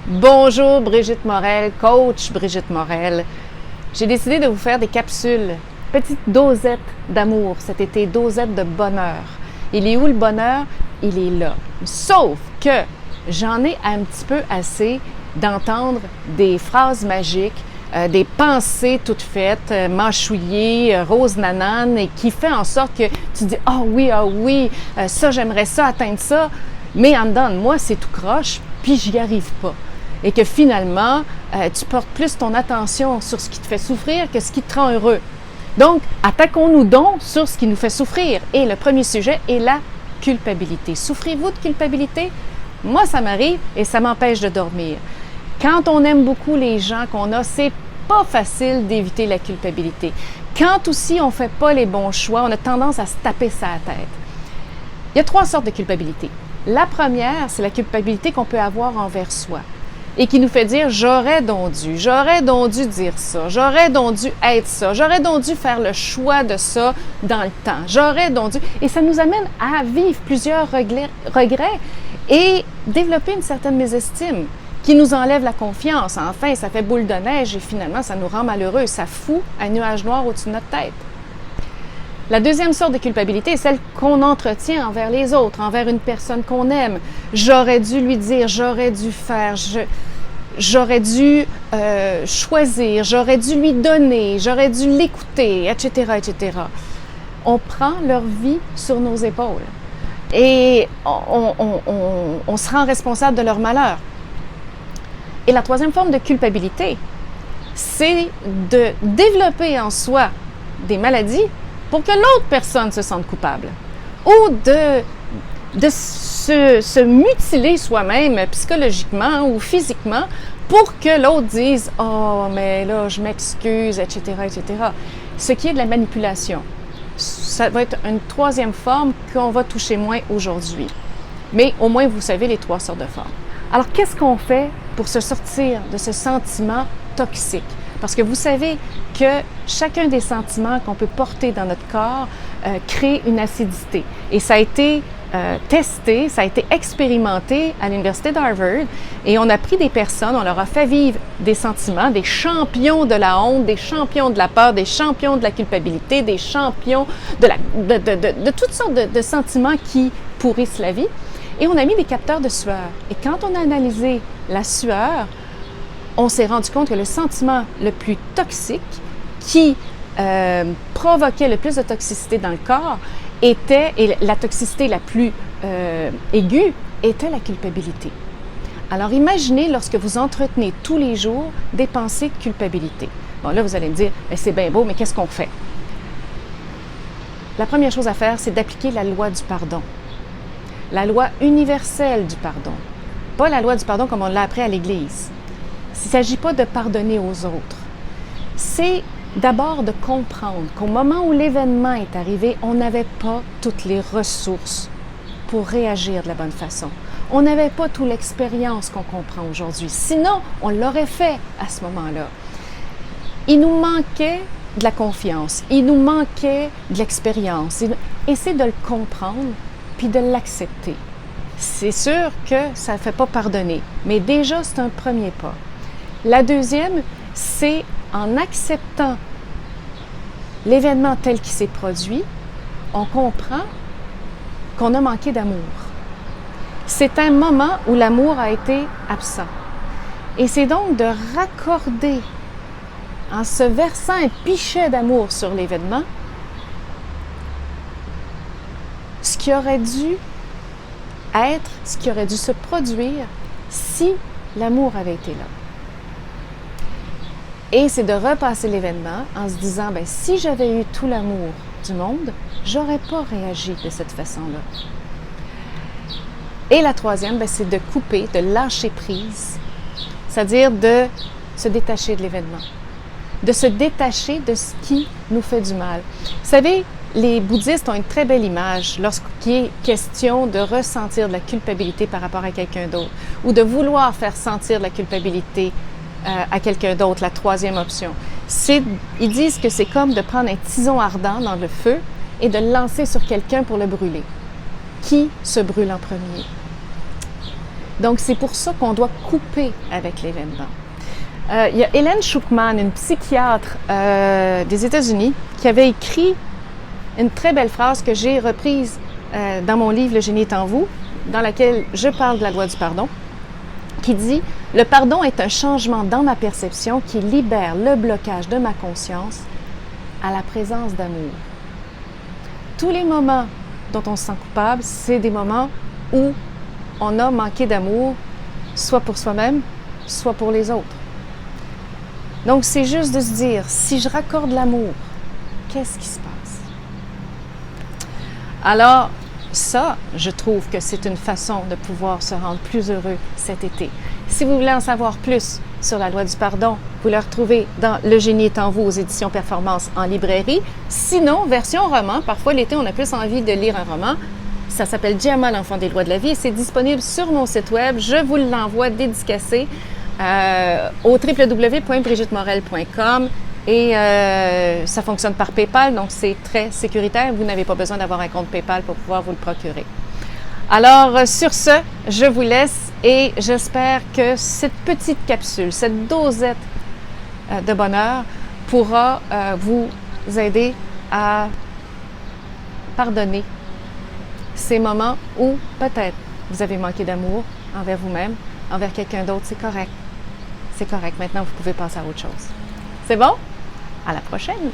Bonjour Brigitte Morel, coach Brigitte Morel. J'ai décidé de vous faire des capsules, petites dosettes d'amour cet été, dosettes de bonheur. Il est où le bonheur? Il est là. Sauf que j'en ai un petit peu assez d'entendre des phrases magiques, des pensées toutes faites, mâchouillées, rose nanane, et qui fait en sorte que tu dis « Ah oui, ça j'aimerais ça, atteindre ça », mais en dedans de moi c'est tout croche, puis j'y arrive pas. Et que finalement, tu portes plus ton attention sur ce qui te fait souffrir que ce qui te rend heureux. Donc, attaquons-nous donc sur ce qui nous fait souffrir. Et le premier sujet est la culpabilité. Souffrez-vous de culpabilité? Moi, ça m'arrive et ça m'empêche de dormir. Quand on aime beaucoup les gens qu'on a, c'est pas facile d'éviter la culpabilité. Quand aussi on fait pas les bons choix, on a tendance à se taper sa tête. Il y a 3 sortes de culpabilité. La première, c'est la culpabilité qu'on peut avoir envers soi et qui nous fait dire « j'aurais donc dû dire ça, j'aurais donc dû être ça, j'aurais donc dû faire le choix de ça dans le temps, j'aurais donc dû… » Et ça nous amène à vivre plusieurs regrets et développer une certaine mésestime qui nous enlève la confiance. Enfin, ça fait boule de neige et finalement, ça nous rend malheureux, ça fout un nuage noir au-dessus de notre tête. La deuxième sorte de culpabilité est celle qu'on entretient envers les autres, envers une personne qu'on aime. J'aurais dû lui dire, j'aurais dû faire, j'aurais dû choisir, j'aurais dû lui donner, j'aurais dû l'écouter, etc., etc. On prend leur vie sur nos épaules et on se rend responsable de leur malheur. Et la troisième forme de culpabilité, c'est de développer en soi des maladies pour que l'autre personne se sente coupable, ou de se mutiler soi-même psychologiquement ou physiquement pour que l'autre dise « Oh, mais là, je m'excuse, etc., etc. » Ce qui est de la manipulation. Ça va être une troisième forme qu'on va toucher moins aujourd'hui. Mais au moins, vous savez les 3 sortes de formes. Alors, qu'est-ce qu'on fait pour se sortir de ce sentiment toxique? Parce que vous savez que chacun des sentiments qu'on peut porter dans notre corps crée une acidité. Et ça a été testé, ça a été expérimenté à l'Université d'Harvard. Et on a pris des personnes, on leur a fait vivre des sentiments, des champions de la honte, des champions de la peur, des champions de la culpabilité, des champions de toutes sortes de sentiments qui pourrissent la vie. Et on a mis des capteurs de sueur. Et quand on a analysé la sueur, on s'est rendu compte que le sentiment le plus toxique qui provoquait le plus de toxicité dans le corps était, et la toxicité la plus aiguë, était la culpabilité. Alors imaginez lorsque vous entretenez tous les jours des pensées de culpabilité. Bon, là, vous allez me dire, c'est bien beau, mais qu'est-ce qu'on fait? La première chose à faire, c'est d'appliquer la loi du pardon. La loi universelle du pardon. Pas la loi du pardon comme on l'a appris à l'Église. Il ne s'agit pas de pardonner aux autres. C'est d'abord de comprendre qu'au moment où l'événement est arrivé, on n'avait pas toutes les ressources pour réagir de la bonne façon. On n'avait pas toute l'expérience qu'on comprend aujourd'hui. Sinon, on l'aurait fait à ce moment-là. Il nous manquait de la confiance. Il nous manquait de l'expérience. Et c'est de le comprendre puis de l'accepter. C'est sûr que ça ne fait pas pardonner, mais déjà, c'est un premier pas. La deuxième, c'est en acceptant l'événement tel qu'il s'est produit, on comprend qu'on a manqué d'amour. C'est un moment où l'amour a été absent. Et c'est donc de raccorder, en se versant un pichet d'amour sur l'événement, ce qui aurait dû être, ce qui aurait dû se produire si l'amour avait été là. Et c'est de repasser l'événement en se disant, bien, si j'avais eu tout l'amour du monde, j'aurais pas réagi de cette façon-là. Et la troisième, bien, c'est de couper, de lâcher prise, c'est-à-dire de se détacher de l'événement, de se détacher de ce qui nous fait du mal. Vous savez, les bouddhistes ont une très belle image lorsqu'il est question de ressentir de la culpabilité par rapport à quelqu'un d'autre ou de vouloir faire sentir de la culpabilité à quelqu'un d'autre, la troisième option. Ils disent que c'est comme de prendre un tison ardent dans le feu et de le lancer sur quelqu'un pour le brûler. Qui se brûle en premier? Donc, c'est pour ça qu'on doit couper avec l'événement. Il y a Hélène Schuckman, une psychiatre des États-Unis, qui avait écrit une très belle phrase que j'ai reprise dans mon livre « Le génie est en vous », dans laquelle je parle de la loi du pardon, qui dit « Le pardon est un changement dans ma perception qui libère le blocage de ma conscience à la présence d'amour. » Tous les moments dont on se sent coupable, c'est des moments où on a manqué d'amour, soit pour soi-même, soit pour les autres. Donc, c'est juste de se dire, si je raccorde l'amour, qu'est-ce qui se passe? Alors, ça, je trouve que c'est une façon de pouvoir se rendre plus heureux cet été. Si vous voulez en savoir plus sur la loi du pardon, vous la retrouvez dans Le génie est en vous aux éditions Performance en librairie. Sinon, version roman, parfois l'été, on a plus envie de lire un roman. Ça s'appelle Diamant, l'enfant des lois de la vie et c'est disponible sur mon site web. Je vous l'envoie dédicacé au www.brigittemorel.com et ça fonctionne par PayPal, donc c'est très sécuritaire. Vous n'avez pas besoin d'avoir un compte PayPal pour pouvoir vous le procurer. Alors, sur ce, je vous laisse et j'espère que cette petite capsule, cette dosette de bonheur pourra vous aider à pardonner ces moments où peut-être vous avez manqué d'amour envers vous-même, envers quelqu'un d'autre. C'est correct. C'est correct. Maintenant, vous pouvez passer à autre chose. C'est bon? À la prochaine!